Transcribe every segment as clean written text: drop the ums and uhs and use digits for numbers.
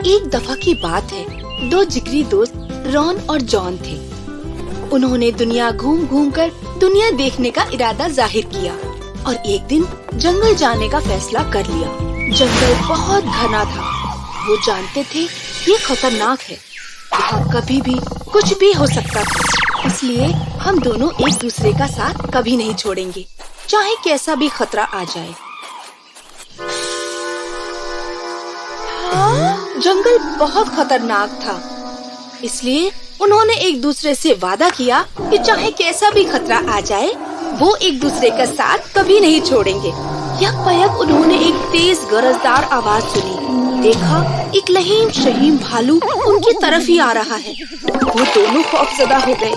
ایک دفعہ کی بات ہے، دو جگری دوست رون اور جان تھے۔ انہوں نے دنیا گھوم گھوم کر دنیا دیکھنے کا ارادہ ظاہر کیا اور ایک دن جنگل جانے کا فیصلہ کر لیا۔ جنگل بہت گھنا تھا، وہ جانتے تھے یہ خطرناک ہے، یہاں کبھی بھی کچھ بھی ہو سکتا تھا، اس لیے ہم دونوں ایک دوسرے کا ساتھ کبھی نہیں چھوڑیں گے، چاہے کیسا بھی خطرہ آ جائے۔ جنگل بہت خطرناک تھا، اس لیے انہوں نے ایک دوسرے سے وعدہ کیا کہ چاہے کیسا بھی خطرہ آ جائے وہ ایک دوسرے کا ساتھ کبھی نہیں چھوڑیں گے۔ یک بیک انہوں نے ایک تیز گرجدار آواز سنی، دیکھا ایک لہیم شہیم بھالو ان کی طرف ہی آ رہا ہے۔ وہ دونوں خوفزدہ ہو گئے۔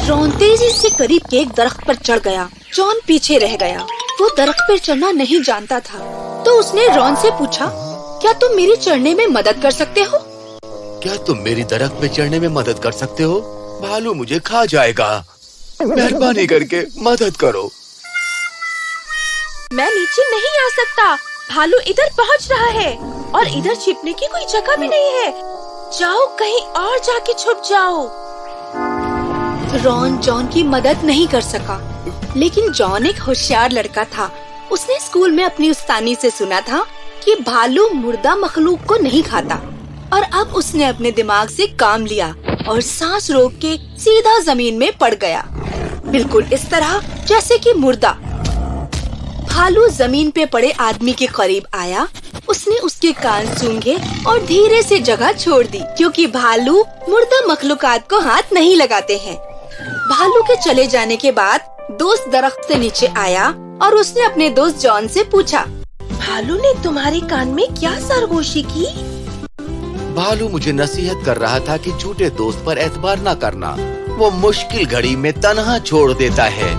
رون تیزی سے قریب کے ایک درخت پر چڑھ گیا، جان پیچھے رہ گیا۔ وہ درخت پر چڑھنا نہیں جانتا تھا، تو اس نے رون سے پوچھا، کیا تم میری چڑھنے میں مدد کر سکتے ہو؟ کیا تم میری درخت پہ چڑھنے میں مدد کر سکتے ہو؟ بھالو مجھے کھا جائے گا، مہربانی کر کے مدد کرو۔ میں نیچے نہیں آ سکتا، بھالو ادھر پہنچ رہا ہے اور ادھر چھپنے کی کوئی جگہ بھی نہیں ہے، جاؤ کہیں اور جا کے چھپ جاؤ۔ رون جان کی مدد نہیں کر سکا، لیکن جان ایک ہوشیار لڑکا تھا۔ اس نے اسکول میں اپنی استانی سے سنا تھا کہ بھالو مردہ مخلوق کو نہیں کھاتا، اور اب اس نے اپنے دماغ سے کام لیا اور سانس روک کے سیدھا زمین میں پڑ گیا، بالکل اس طرح جیسے کہ مردہ۔ بھالو زمین پہ پڑے آدمی کے قریب آیا، اس نے اس کے کان سونگھے اور دھیرے سے جگہ چھوڑ دی، کیونکہ بھالو مردہ مخلوقات کو ہاتھ نہیں لگاتے ہیں۔ بھالو کے چلے جانے کے بعد دوست درخت سے نیچے آیا اور اس نے اپنے دوست جان سے پوچھا، بھالو نے تمہارے کان میں کیا سرگوشی کی؟ بھالو مجھے نصیحت کر رہا تھا کہ جھوٹے دوست پر اعتبار نہ کرنا، وہ مشکل گھڑی میں تنہا چھوڑ دیتا ہے۔